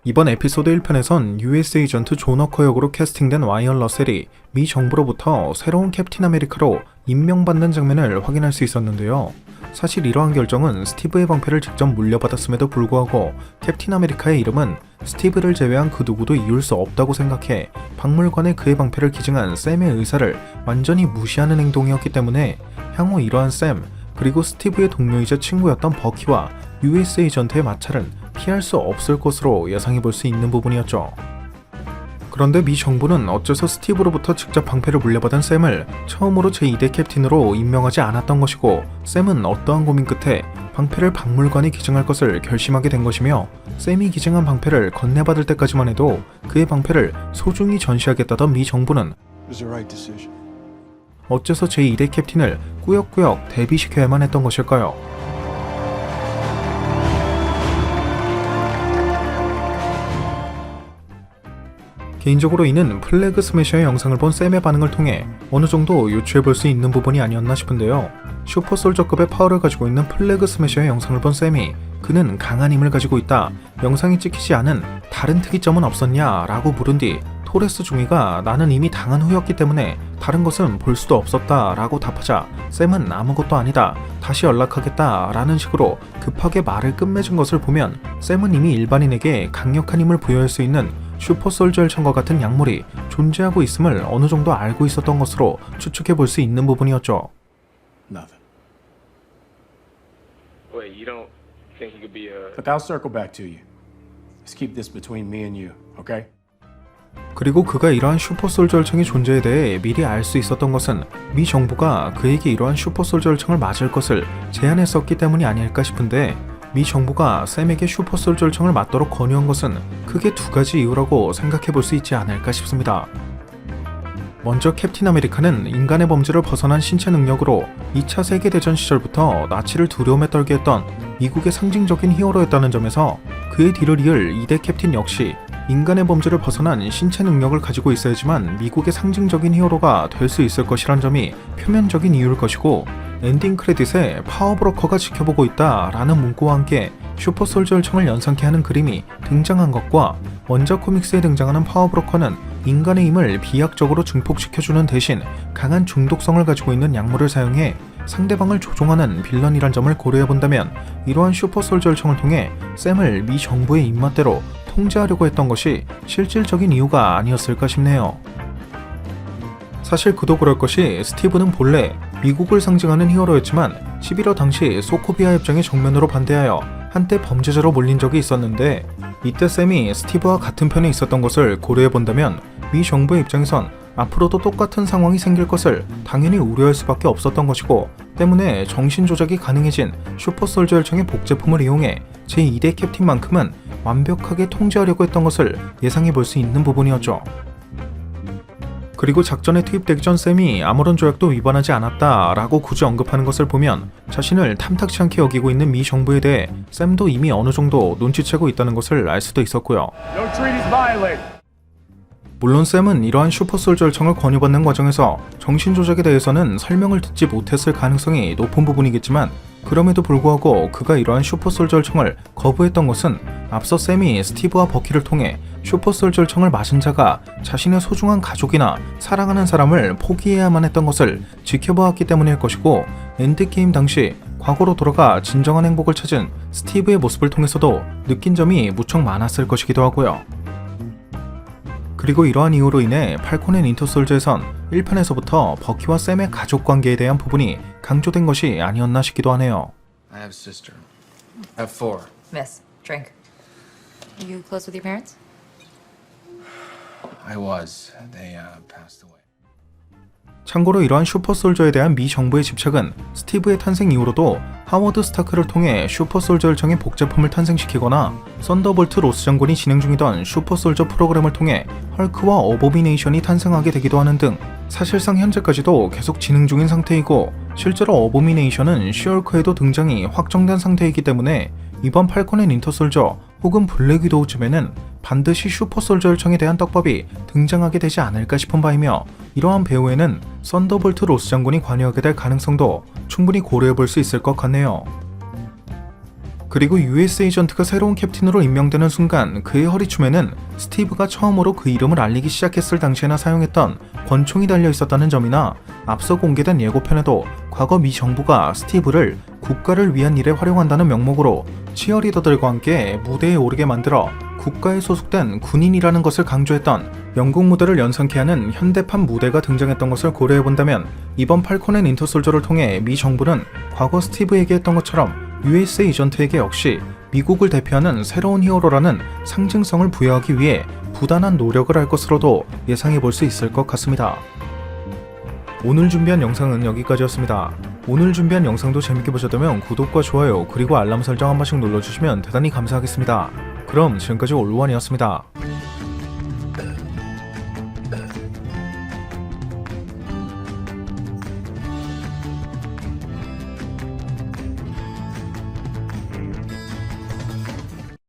이번 에피소드 1편에선 US 에이전트 존 워커 역으로 캐스팅된 와이언 러셀이 미 정부로부터 새로운 캡틴 아메리카로 임명받는 장면을 확인할 수 있었는데요. 사실 이러한 결정은 스티브의 방패를 직접 물려받았음에도 불구하고 캡틴 아메리카의 이름은 스티브를 제외한 그 누구도 이을 수 없다고 생각해 박물관에 그의 방패를 기증한 샘의 의사를 완전히 무시하는 행동이었기 때문에 향후 이러한 샘, 그리고 스티브의 동료이자 친구였던 버키와 US 에이전트의 마찰은 피할 수 없을 것으로 예상해 볼 수 있는 부분이었죠. 그런데 미 정부는 어째서 스티브로부터 직접 방패를 물려받은 샘을 처음으로 제2대 캡틴으로 임명하지 않았던 것이고, 샘은 어떠한 고민 끝에 방패를 박물관에 기증할 것을 결심하게 된 것이며, 샘이 기증한 방패를 건네받을 때까지만 해도 그의 방패를 소중히 전시하겠다던 미 정부는 어째서 제2대 캡틴을 꾸역꾸역 데뷔시켜야만 했던 것일까요? 개인적으로 이는 플래그 스매셔의 영상을 본 샘의 반응을 통해 어느 정도 유추해볼 수 있는 부분이 아니었나 싶은데요. 슈퍼솔저급의 파워를 가지고 있는 플래그 스매셔의 영상을 본 샘이 그는 강한 힘을 가지고 있다, 영상이 찍히지 않은 다른 특이점은 없었냐 라고 물은 뒤 토레스 중위가 나는 이미 당한 후였기 때문에 다른 것은 볼 수도 없었다 라고 답하자 샘은 아무것도 아니다, 다시 연락하겠다 라는 식으로 급하게 말을 끝맺은 것을 보면 샘은 이미 일반인에게 강력한 힘을 부여할 수 있는 슈퍼솔저 열창과 같은 약물이 존재하고 있음을 어느 정도 알고 있었던 것으로 추측해 볼 수 있는 부분이었죠. Nothing. Wait, you don't think he could be a... But I'll circle back to you. Let's keep this between me and you, okay? 그리고 그가 이러한 슈퍼솔저 열창의 존재에 대해 미리 알 수 있었던 것은 미 정부가 그에게 이러한 슈퍼솔저 열창을 맞을 것을 제안했었기 때문이 아닐까 싶은데, 미 정부가 샘에게 슈퍼솔저 열창을 맞도록 권유한 것은 크게 두 가지 이유라고 생각해 볼 수 있지 않을까 싶습니다. 먼저 캡틴 아메리카는 인간의 범주를 벗어난 신체 능력으로 2차 세계대전 시절부터 나치를 두려움에 떨게 했던 미국의 상징적인 히어로였다는 점에서 그의 뒤를 이을 2대 캡틴 역시 인간의 범주를 벗어난 신체 능력을 가지고 있어야지만 미국의 상징적인 히어로가 될 수 있을 것이란 점이 표면적인 이유일 것이고, 엔딩 크레딧에 파워브로커가 지켜보고 있다 라는 문구와 함께 슈퍼솔저 열창을 연상케 하는 그림이 등장한 것과 원작 코믹스에 등장하는 파워브로커는 인간의 힘을 비약적으로 증폭시켜주는 대신 강한 중독성을 가지고 있는 약물을 사용해 상대방을 조종하는 빌런이란 점을 고려해본다면 이러한 슈퍼솔저 열창을 통해 샘을 미 정부의 입맛대로 통제하려고 했던 것이 실질적인 이유가 아니었을까 싶네요. 사실 그도 그럴 것이 스티브는 본래 미국을 상징하는 히어로였지만 11호 당시 소코비아 협정에 정면으로 반대하여 한때 범죄자로 몰린 적이 있었는데, 이때 샘이 스티브와 같은 편에 있었던 것을 고려해본다면 미 정부의 입장에선 앞으로도 똑같은 상황이 생길 것을 당연히 우려할 수밖에 없었던 것이고, 때문에 정신조작이 가능해진 슈퍼솔저 열창의 복제품을 이용해 제2대 캡틴만큼은 완벽하게 통제하려고 했던 것을 예상해 볼 수 있는 부분이었죠. 그리고 작전에 투입되기 전 샘이 아무런 조약도 위반하지 않았다 라고 굳이 언급하는 것을 보면 자신을 탐탁치 않게 여기고 있는 미 정부에 대해 샘도 이미 어느 정도 눈치채고 있다는 것을 알 수도 있었고요. No treaties violated. 물론 샘은 이러한 슈퍼솔저 열창을 권유받는 과정에서 정신조작에 대해서는 설명을 듣지 못했을 가능성이 높은 부분이겠지만, 그럼에도 불구하고 그가 이러한 슈퍼솔저 열창을 거부했던 것은 앞서 샘이 스티브와 버키를 통해 슈퍼솔저 열창을 맞은 자가 자신의 소중한 가족이나 사랑하는 사람을 포기해야만 했던 것을 지켜보았기 때문일 것이고, 엔드게임 당시 과거로 돌아가 진정한 행복을 찾은 스티브의 모습을 통해서도 느낀 점이 무척 많았을 것이기도 하고요. 그리고 이러한 이유로 인해 팔콘 앤 윈터 솔저에선 1편에서부터 버키와 샘의 가족 관계에 대한 부분이 강조된 것이 아니었나 싶기도 하네요. I have a sister. I have 4. Miss, drink. Are you close with your parents? I was. They passed away. 참고로 이러한 슈퍼솔저에 대한 미 정부의 집착은 스티브의 탄생 이후로도 하워드 스타크를 통해 슈퍼솔저 열창의 복제품을 탄생시키거나 썬더볼트 로스 장군이 진행 중이던 슈퍼솔저 프로그램을 통해 헐크와 어보미네이션이 탄생하게 되기도 하는 등 사실상 현재까지도 계속 진행 중인 상태이고, 실제로 어보미네이션은 시얼크에도 등장이 확정된 상태이기 때문에 이번 팔콘 앤 윈터 솔저 혹은 블랙 위도우쯤에는 반드시 슈퍼솔저 열창에 대한 떡밥이 등장하게 되지 않을까 싶은 바이며, 이러한 배우에는 썬더볼트 로스 장군이 관여하게 될 가능성도 충분히 고려해볼 수 있을 것 같네요. 그리고 US 에이전트가 새로운 캡틴으로 임명되는 순간 그의 허리춤에는 스티브가 처음으로 그 이름을 알리기 시작했을 당시에나 사용했던 권총이 달려 있었다는 점이나 앞서 공개된 예고편에도 과거 미 정부가 스티브를 국가를 위한 일에 활용한다는 명목으로 치어리더들과 함께 무대에 오르게 만들어 국가에 소속된 군인이라는 것을 강조했던 영국 무대를 연상케 하는 현대판 무대가 등장했던 것을 고려해본다면 이번 팔콘 앤 윈터 솔저를 통해 미 정부는 과거 스티브에게 했던 것처럼 US 에이전트에게 역시 미국을 대표하는 새로운 히어로라는 상징성을 부여하기 위해 부단한 노력을 할 것으로도 예상해 볼 수 있을 것 같습니다. 오늘 준비한 영상은 여기까지였습니다. 오늘 준비한 영상도 재밌게 보셨다면 구독과 좋아요 그리고 알람 설정 한 번씩 눌러주시면 대단히 감사하겠습니다. 그럼 지금까지 올루원이었습니다.